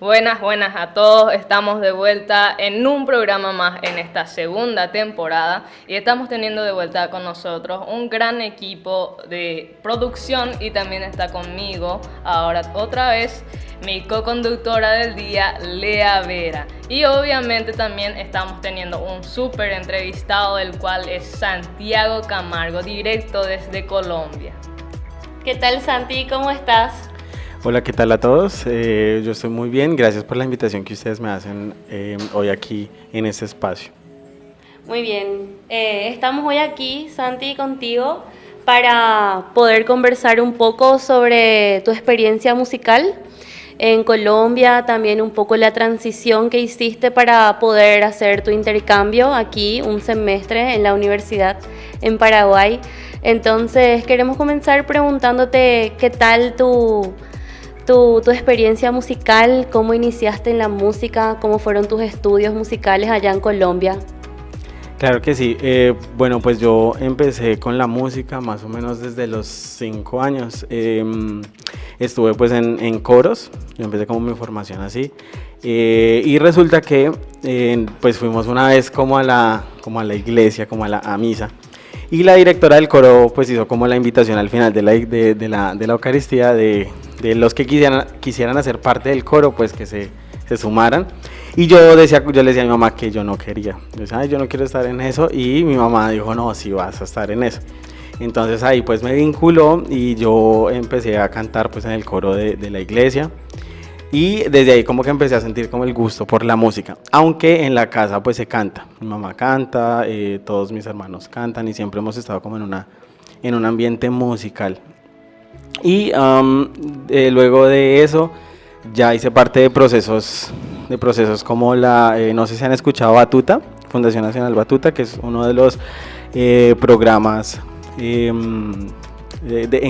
Buenas, buenas a todos. Estamos de vuelta en un programa más en esta segunda temporada y estamos teniendo de vuelta con nosotros un gran equipo de producción y también está conmigo ahora otra vez mi co-conductora del día, Lea Vera. Y obviamente también estamos teniendo un súper entrevistado, del cual es Santiago Camargo, directo desde Colombia. ¿Qué tal, Santi? ¿Cómo estás? Hola, ¿qué tal a todos? Yo estoy muy bien, gracias por la invitación que ustedes me hacen hoy aquí en este espacio. Muy bien, estamos hoy aquí, Santi, contigo para poder conversar un poco sobre tu experiencia musical en Colombia, también un poco la transición que hiciste para poder hacer tu intercambio aquí, un semestre en la universidad en Paraguay. Entonces, queremos comenzar preguntándote qué tal tu experiencia musical, cómo iniciaste en la música, cómo fueron tus estudios musicales allá en Colombia. Claro que sí, bueno, pues yo empecé con la música más o menos desde los 5 años. Estuve pues en coros, yo empecé como mi formación así, y resulta que pues fuimos una vez como a la iglesia, como a misa, y la directora del coro pues hizo como la invitación al final de la Eucaristía de los que quisieran hacer parte del coro, pues que se sumaran. Y yo le decía a mi mamá que yo no quería. Yo decía, yo no quiero estar en eso. Y mi mamá dijo, no, sí vas a estar en eso. Entonces ahí pues me vinculó y yo empecé a cantar pues en el coro de la iglesia. Y desde ahí como que empecé a sentir como el gusto por la música. Aunque en la casa pues se canta. Mi mamá canta, todos mis hermanos cantan y siempre hemos estado como en un ambiente musical. Y luego de eso ya hice parte de procesos como no sé si han escuchado Batuta, Fundación Nacional Batuta, que es uno de los programas en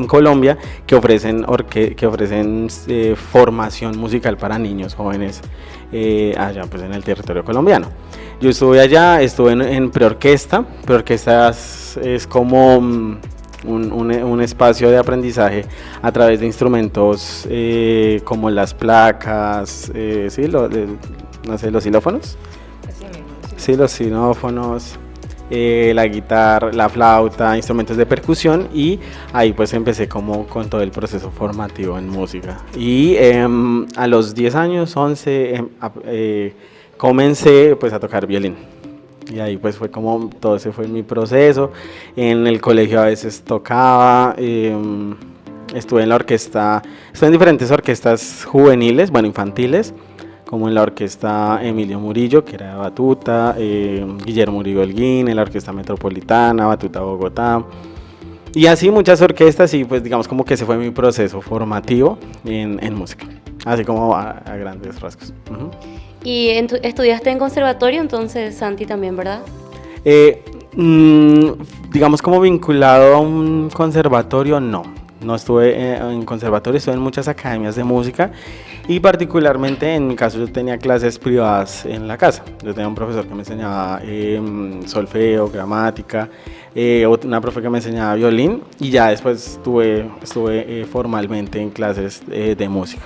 Colombia que ofrecen formación musical para niños jóvenes allá pues en el territorio colombiano. Yo estuve allá, estuve en preorquesta. Preorquesta es como un espacio de aprendizaje a través de instrumentos como las placas, ¿sí? No sé, los xilófonos. Sí, los xilófonos, la guitarra, la flauta, instrumentos de percusión, y ahí pues empecé como con todo el proceso formativo en música. Y a los 10 años, 11, comencé pues a tocar violín. Y ahí pues fue como todo ese fue mi proceso. En el colegio a veces tocaba, estuve en la orquesta, estuve en diferentes orquestas juveniles, bueno, infantiles, como en la orquesta Emilio Murillo, que era de Batuta, Guillermo Uribe Holguín, en la orquesta Metropolitana, Batuta Bogotá, y así muchas orquestas. Y pues digamos como que ese fue mi proceso formativo en música, así como a grandes rasgos. Uh-huh. Y estudiaste en conservatorio, entonces, Santi, también, ¿verdad? Digamos como vinculado a un conservatorio, no estuve en conservatorio, estuve en muchas academias de música, y particularmente en mi caso yo tenía clases privadas en la casa. Yo tenía un profesor que me enseñaba solfeo, gramática, una profe que me enseñaba violín, y ya después estuve formalmente en clases de música.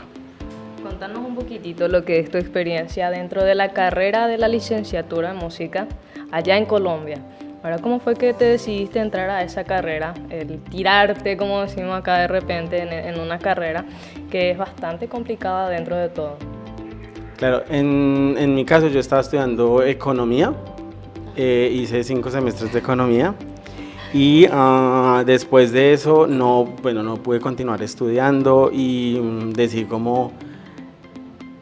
Contanos un poquitito lo que es tu experiencia dentro de la carrera de la licenciatura en música allá en Colombia. Ahora, ¿cómo fue que te decidiste entrar a esa carrera? El tirarte, como decimos acá de repente, en una carrera que es bastante complicada dentro de todo. Claro, en mi caso yo estaba estudiando economía, hice 5 semestres de economía, y después de eso no pude continuar estudiando, y decidí como...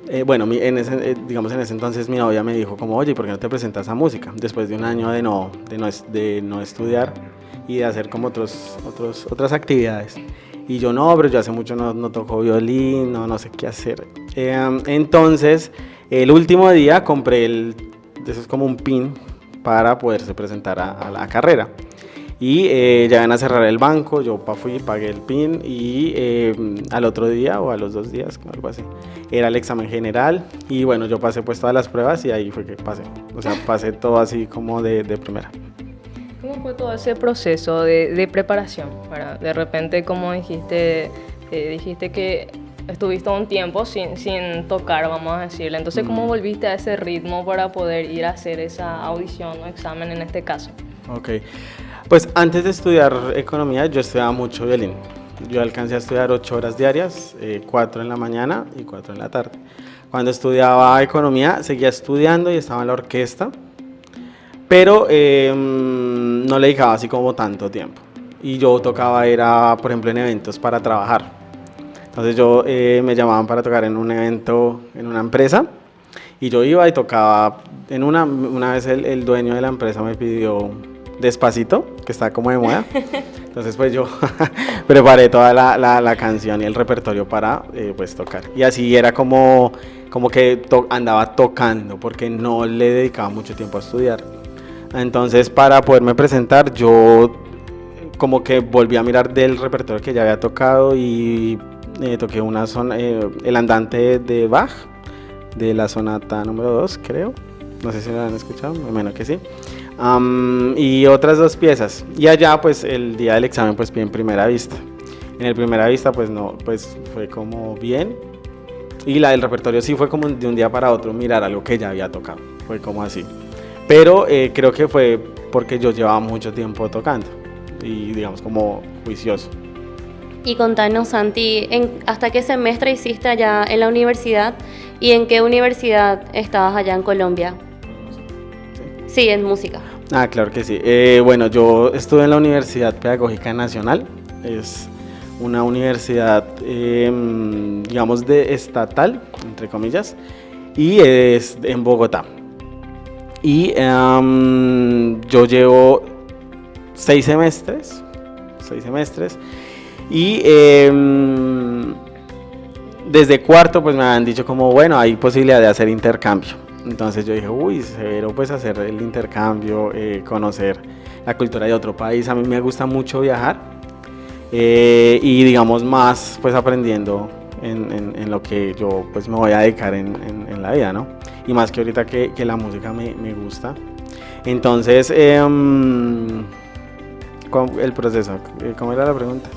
en ese entonces mi novia me dijo como, oye, ¿por qué no te presentas a música? Después de un año de no estudiar y de hacer como otras actividades. Y yo pero yo hace mucho no toco violín, no sé qué hacer. Entonces, el último día compré eso es como un pin para poderse presentar a la carrera. Y ya van a cerrar el banco, yo fui, pagué el PIN, y al otro día o a los 2 días, algo así, era el examen general. Y bueno, yo pasé pues todas las pruebas y ahí fue que pasé. O sea, pasé todo así como de primera. ¿Cómo fue todo ese proceso de preparación? De repente, como dijiste que estuviste un tiempo sin tocar, vamos a decirle. Entonces, ¿cómo volviste a ese ritmo para poder ir a hacer esa audición o examen en este caso? Ok, pues antes de estudiar economía yo estudiaba mucho violín. Yo alcancé a estudiar 8 horas diarias, 4 en la mañana y 4 en la tarde. Cuando estudiaba economía seguía estudiando y estaba en la orquesta, pero no le dedicaba así como tanto tiempo. Y yo tocaba, era por ejemplo en eventos para trabajar. Entonces me llamaban para tocar en un evento en una empresa y yo iba y tocaba. Una vez el dueño de la empresa me pidió Despacito, que está como de moda. Entonces pues yo preparé toda la canción y el repertorio para pues tocar. Y así era como que andaba tocando, porque no le dedicaba mucho tiempo a estudiar. Entonces para poderme presentar yo como que volví a mirar del repertorio que ya había tocado y toqué el andante de Bach, de la sonata número 2, creo. No sé si lo han escuchado, me imagino que sí. Y otras 2 piezas. Y allá pues el día del examen pues bien primera vista. En el primera vista pues no, pues fue como bien. Y la del repertorio sí fue como de un día para otro mirar algo que ya había tocado. Fue como así. Pero creo que fue porque yo llevaba mucho tiempo tocando. Y digamos como juicioso. Y contanos, Santi, ¿hasta qué semestre hiciste allá en la universidad? ¿Y en qué universidad estabas allá en Colombia? Sí, en música. Ah, claro que sí. Bueno, yo estuve en la Universidad Pedagógica Nacional. Es una universidad, digamos, estatal, entre comillas, y es en Bogotá. Y yo llevo 6 semestres, y desde cuarto pues me habían dicho como, bueno, hay posibilidad de hacer intercambio. Entonces yo dije, uy, severo pues hacer el intercambio, conocer la cultura de otro país. A mí me gusta mucho viajar y digamos más pues aprendiendo en lo que yo pues me voy a dedicar en la vida, ¿no? Y más que ahorita que la música me gusta. Entonces, el proceso, ¿cómo era la pregunta?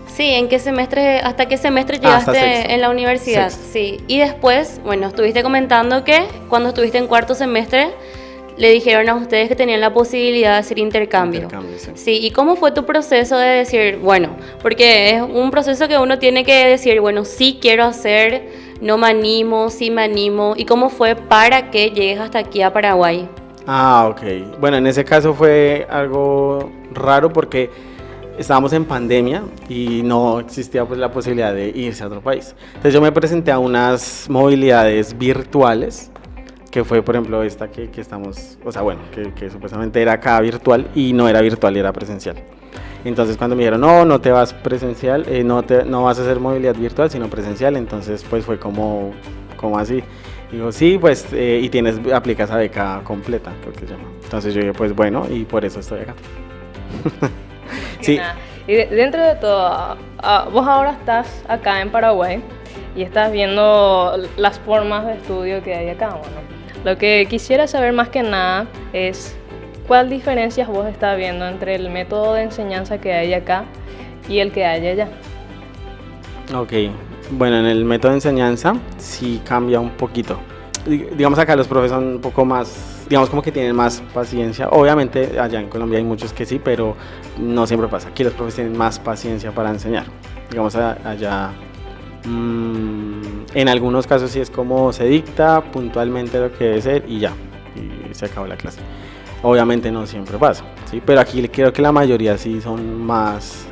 Sí, ¿hasta qué semestre llegaste en la universidad? Sexto. Sí, y después, bueno, estuviste comentando que cuando estuviste en cuarto semestre le dijeron a ustedes que tenían la posibilidad de hacer intercambio. Sí. Sí, ¿y cómo fue tu proceso de decir, bueno, porque es un proceso que uno tiene que decir, bueno, sí quiero hacer, no me animo, sí me animo, ¿y cómo fue para que llegues hasta aquí a Paraguay? Ah, ok. Bueno, en ese caso fue algo raro porque estábamos en pandemia y no existía pues la posibilidad de irse a otro país. Entonces yo me presenté a unas movilidades virtuales, que fue por ejemplo esta que estamos, o sea bueno, que supuestamente era acá virtual y no era virtual, era presencial. Entonces cuando me dijeron, no te vas presencial, no vas a hacer movilidad virtual sino presencial, entonces pues fue como así. Digo, sí, pues, y aplicas a beca completa, creo que se llama. Entonces yo dije, pues bueno, y por eso estoy acá. Sí. Y dentro de todo, vos ahora estás acá en Paraguay y estás viendo las formas de estudio que hay acá, bueno. Lo que quisiera saber más que nada es cuál diferencias vos estás viendo entre el método de enseñanza que hay acá y el que hay allá. Ok, bueno, en el método de enseñanza sí cambia un poquito. Digamos acá los profes son un poco más, digamos como que tienen más paciencia. Obviamente allá en Colombia hay muchos que sí, pero no siempre pasa. Aquí los profes tienen más paciencia para enseñar. Digamos allá, en algunos casos sí es como se dicta puntualmente lo que debe ser y ya, y se acabó la clase. Obviamente no siempre pasa, ¿sí? Pero aquí creo que la mayoría sí son más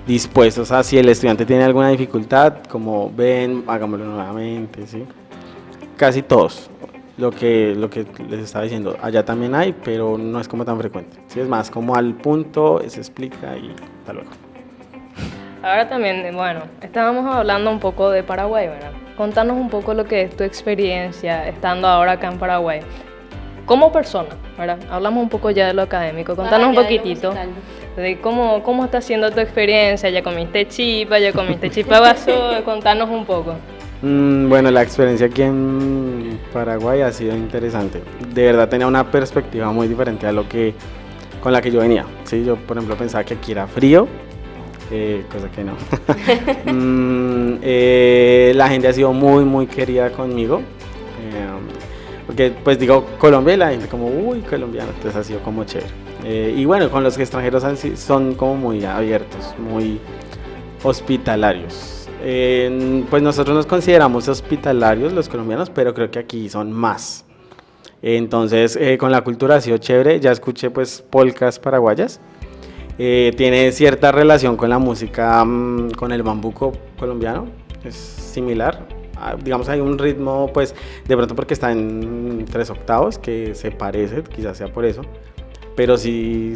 dispuestos a, si el estudiante tiene alguna dificultad, como ven, hagámoslo nuevamente, ¿sí? Casi todos, lo que les estaba diciendo, allá también hay, pero no es como tan frecuente, ¿sí? Es más como al punto, se explica y hasta luego. Ahora también, bueno, estábamos hablando un poco de Paraguay, ¿verdad? Contanos un poco lo que es tu experiencia estando ahora acá en Paraguay. Como persona, ¿verdad? Hablamos un poco ya de lo académico, contanos un poquitito de cómo está siendo tu experiencia. ¿Ya comiste chipa guazú? Contanos un poco. Bueno, la experiencia aquí en Paraguay ha sido interesante. De verdad tenía una perspectiva muy diferente a con la que yo venía, ¿sí? Yo, por ejemplo, pensaba que aquí era frío cosa que no. La gente ha sido muy, muy querida conmigo. Porque pues digo Colombia y la gente como, uy, colombiano, entonces ha sido como chévere. Y bueno, con los extranjeros son como muy abiertos, muy hospitalarios. Pues nosotros nos consideramos hospitalarios los colombianos, pero creo que aquí son más. Entonces con la cultura ha sido chévere. Ya escuché pues polcas paraguayas. Tiene cierta relación con la música, con el bambuco colombiano, es similar. Digamos hay un ritmo pues de pronto porque está en 3/8 que se parece, quizás sea por eso, pero sí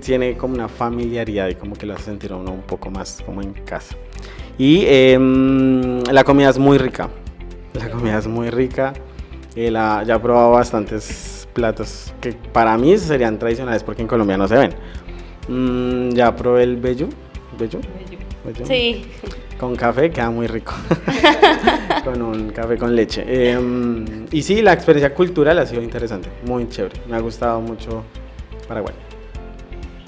tiene como una familiaridad y como que lo hace sentir a uno un poco más como en casa. Y la comida es muy rica, la comida es muy rica. Ya he probado bastantes platos que para mí serían tradicionales porque en Colombia no se ven. Ya probé el vellú. ¿Vellú? Sí. Con café queda muy rico. Con un café con leche. Y sí, la experiencia cultural ha sido interesante, muy chévere. Me ha gustado mucho Paraguay.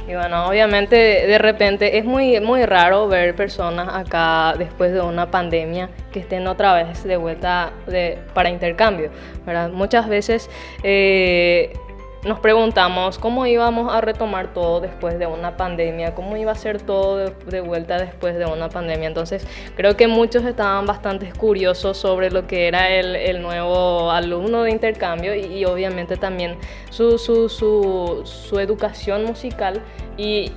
Y bueno, obviamente de repente es muy, muy raro ver personas acá después de una pandemia que estén otra vez de vuelta para intercambio, ¿verdad? Muchas veces nos preguntamos cómo íbamos a retomar todo después de una pandemia, cómo iba a ser todo de vuelta después de una pandemia. Entonces creo que muchos estaban bastante curiosos sobre lo que era el nuevo alumno de intercambio y obviamente también su educación musical y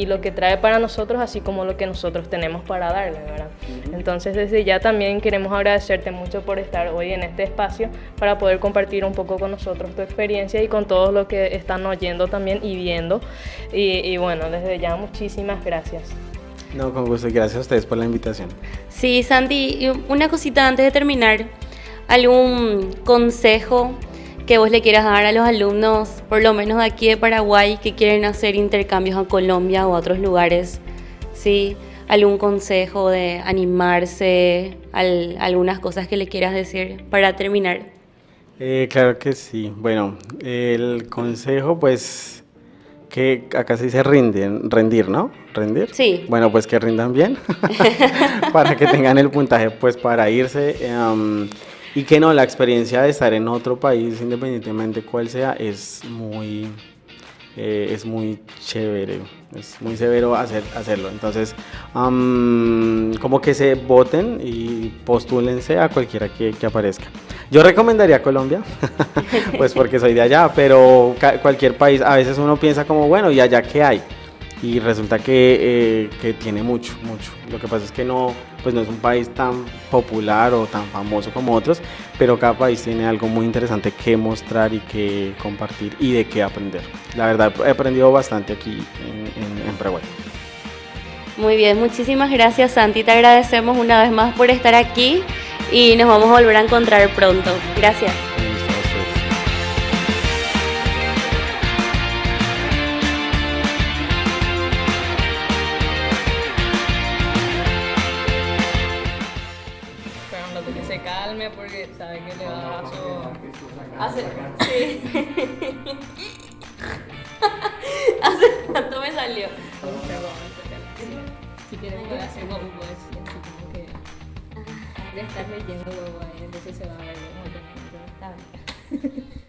lo que trae para nosotros, así como lo que nosotros tenemos para darle, ¿verdad? Entonces desde ya también queremos agradecerte mucho por estar hoy en este espacio para poder compartir un poco con nosotros tu experiencia y con todos los que están oyendo también y viendo. Y bueno, desde ya muchísimas gracias. No, con gusto y gracias a ustedes por la invitación. Sí, Santi, y una cosita antes de terminar, ¿algún consejo que vos le quieras dar a los alumnos, por lo menos de aquí de Paraguay, que quieren hacer intercambios a Colombia o a otros lugares? ¿Sí? ¿Algún consejo de animarse, algunas cosas que le quieras decir para terminar? Claro que sí. Bueno, el consejo pues que acá se dice rendir, ¿no? ¿Rendir? Sí. Bueno, pues que rindan bien para que tengan el puntaje pues para irse. Y que no, la experiencia de estar en otro país, independientemente cuál sea, es muy chévere, es muy severo hacerlo. Entonces, como que se voten y postúlense a cualquiera que aparezca. Yo recomendaría Colombia, pues porque soy de allá, pero cualquier país, a veces uno piensa como, bueno, ¿y allá qué hay? Y resulta que tiene mucho. Lo que pasa es que pues no es un país tan popular o tan famoso como otros, pero cada país tiene algo muy interesante que mostrar y que compartir y de qué aprender. La verdad, he aprendido bastante aquí en Paraguay. Muy bien, muchísimas gracias, Santi. Te agradecemos una vez más por estar aquí y nos vamos a volver a encontrar pronto. Gracias. Calme porque sabe que le va a dar su... Sí. Hace tanto me salió. Si quieres puede hacer como puedes decir, así como que ya estás leyendo luego ahí, entonces se va a ver muy bien.